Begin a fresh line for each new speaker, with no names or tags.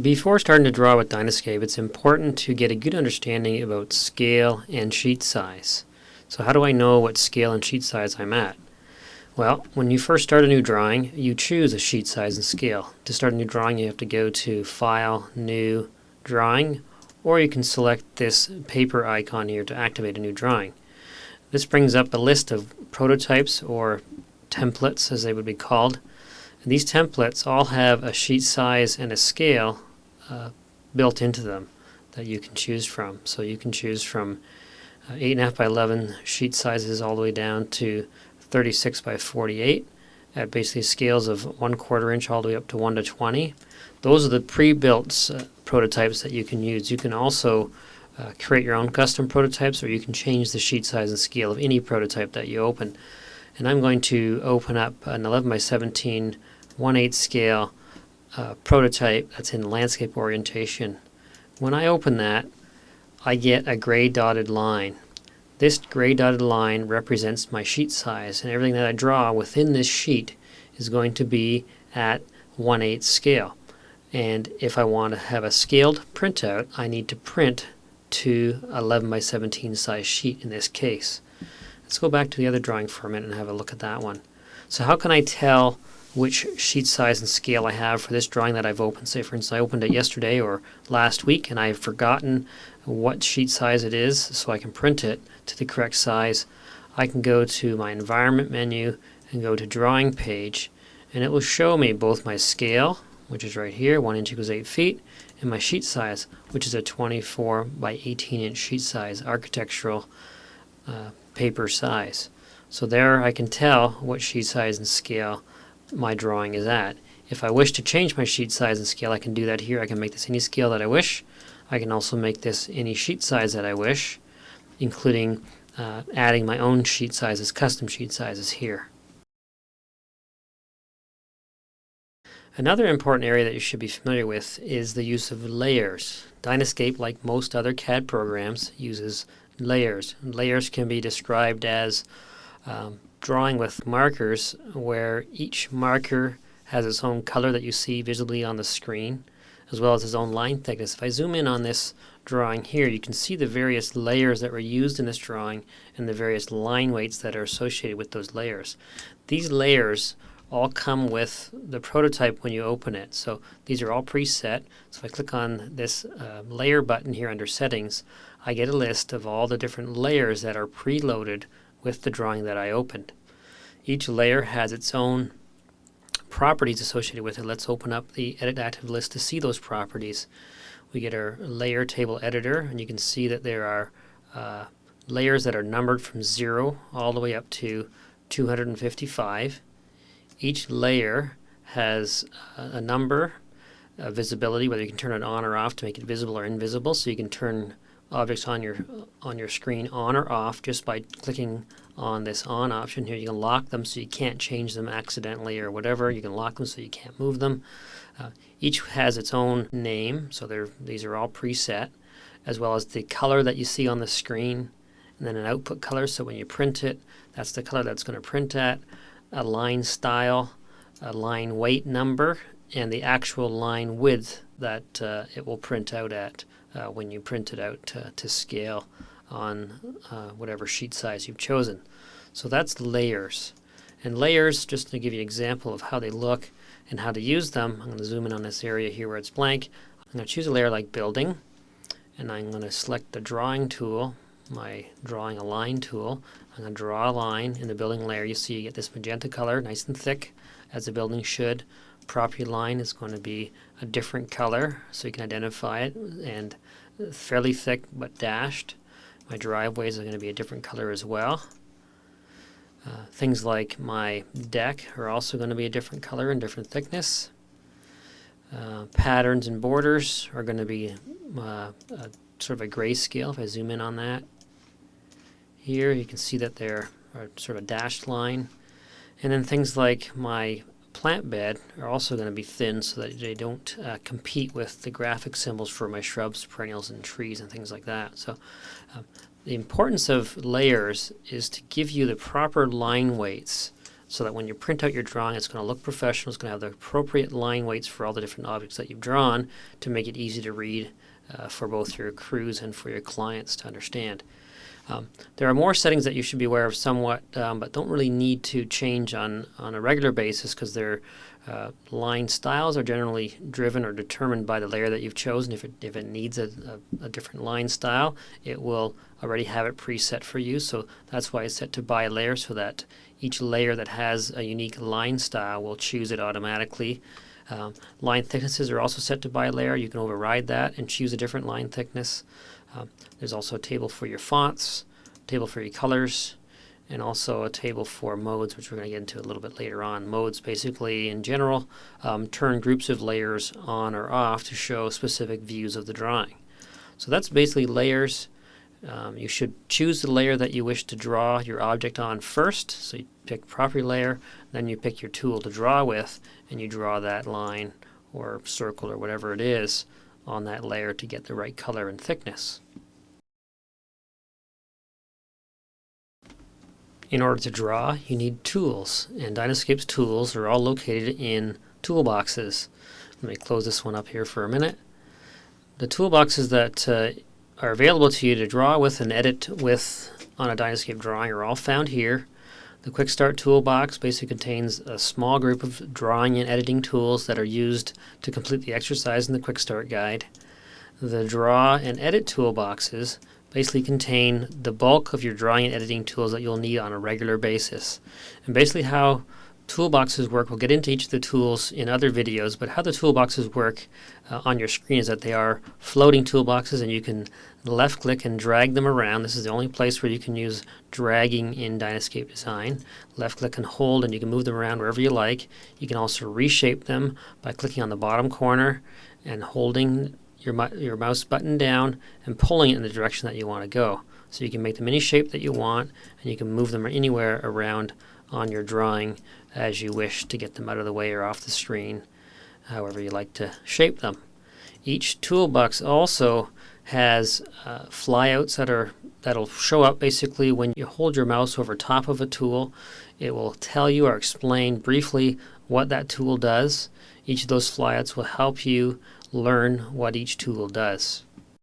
Before starting to draw with Dynarscape, it's important to get a good understanding about scale and sheet size. So how do I know what scale and sheet size I'm at? Well, when you first start a new drawing, you choose a sheet size and scale. To start a new drawing, you have to go to File, New, Drawing, or you can select this paper icon here to activate a new drawing. This brings up a list of prototypes or templates, as they would be called. And these templates all have a sheet size and a scale built into them that you can choose from. So you can choose from 8.5 by 11 sheet sizes all the way down to 36 by 48 at basically scales of 1/4 inch all the way up to 1 to 20. Those are the pre-built prototypes that you can use. You can also create your own custom prototypes, or you can change the sheet size and scale of any prototype that you open. And I'm going to open up an 11 by 17 1/8 scale prototype that's in landscape orientation. When I open that, I get a gray dotted line. This gray dotted line represents my sheet size, and everything that I draw within this sheet is going to be at 1/8 scale. And if I want to have a scaled printout, I need to print to 11 by 17 size sheet in this case. Let's go back to the other drawing for a minute and have a look at that one. So how can I tell which sheet size and scale I have for this drawing that I've opened? Say for instance I opened it yesterday or last week and I've forgotten what sheet size it is, so I can print it to the correct size. I can go to my environment menu and go to drawing page, and it will show me both my scale, which is right here, 1 inch equals 8 feet, and my sheet size, which is a 24 by 18 inch sheet size architectural paper size. So there I can tell what sheet size and scale my drawing is at. If I wish to change my sheet size and scale, I can do that here. I can make this any scale that I wish. I can also make this any sheet size that I wish, including adding my own sheet sizes, custom sheet sizes here. Another important area that you should be familiar with is the use of layers. Dynarscape, like most other CAD programs, uses layers. Layers can be described as drawing with markers, where each marker has its own color that you see visibly on the screen, as well as its own line thickness. If I zoom in on this drawing here, you can see the various layers that were used in this drawing and the various line weights that are associated with those layers. These layers all come with the prototype when you open it. So these are all preset. So if I click on this layer button here under settings, I get a list of all the different layers that are preloaded with the drawing that I opened. Each layer has its own properties associated with it. Let's open up the Edit Active list to see those properties. We get our layer table editor, and you can see that there are layers that are numbered from 0 all the way up to 255. Each layer has a number, a visibility, whether you can turn it on or off to make it visible or invisible. So you can turn objects on your screen on or off just by clicking on this on option here. You can lock them so you can't change them accidentally or whatever. You can lock them so you can't move them. Each has its own name, so these are all preset, as well as the color that you see on the screen, and then an output color, so when you print it, that's the color that's going to print at, a line style, a line weight number, and the actual line width that it will print out at when you print it out to scale on whatever sheet size you've chosen. So that's layers. And layers, just to give you an example of how they look and how to use them, I'm going to zoom in on this area here where it's blank. I'm going to choose a layer like building, and I'm going to select the drawing tool, my drawing a line tool. I'm going to draw a line in the building layer. You see you get this magenta color, nice and thick, as the building should. Property line is going to be a different color so you can identify it, and fairly thick but dashed. My driveways are going to be a different color as well. Things like my deck are also going to be a different color and different thickness. Patterns and borders are going to be sort of a grayscale. If I zoom in on that, here you can see that they're sort of a dashed line. And then things like my plant bed are also going to be thin so that they don't compete with the graphic symbols for my shrubs, perennials, and trees and things like that. So the importance of layers is to give you the proper line weights so that when you print out your drawing, it's going to look professional. It's going to have the appropriate line weights for all the different objects that you've drawn to make it easy to read for both your crews and for your clients to understand. There are more settings that you should be aware of somewhat, but don't really need to change on a regular basis, because their line styles are generally driven or determined by the layer that you've chosen. If it needs a different line style, it will already have it preset for you. So that's why it's set to by layer, so that each layer that has a unique line style will choose it automatically. Line thicknesses are also set to by layer. You can override that and choose a different line thickness. There's also a table for your fonts, a table for your colors, and also a table for modes, which we're going to get into a little bit later on. Modes basically, in general, turn groups of layers on or off to show specific views of the drawing. So that's basically layers. You should choose the layer that you wish to draw your object on first. So you pick property layer, then you pick your tool to draw with, and you draw that line or circle or whatever it is on that layer to get the right color and thickness. In order to draw, you need tools, and Dynascape's tools are all located in Toolboxes. Let me close this one up here for a minute. The toolboxes that are available to you to draw with and edit with on a Dynascape drawing are all found here. The Quick Start toolbox basically contains a small group of drawing and editing tools that are used to complete the exercise in the Quick Start guide. The Draw and Edit toolboxes basically contain the bulk of your drawing and editing tools that you'll need on a regular basis. And basically how toolboxes work, we'll get into each of the tools in other videos, but how the toolboxes work on your screen is that they are floating toolboxes, and you can left click and drag them around. This is the only place where you can use dragging in Dynascape Design. Left click and hold, and you can move them around wherever you like. You can also reshape them by clicking on the bottom corner and holding your mouse button down and pulling it in the direction that you want to go. So you can make them any shape that you want, and you can move them anywhere around on your drawing as you wish to get them out of the way or off the screen, however you like to shape them. Each toolbox also has flyouts that'll show up basically when you hold your mouse over top of a tool. It will tell you or explain briefly what that tool does. Each of those flyouts will help you learn what each tool does.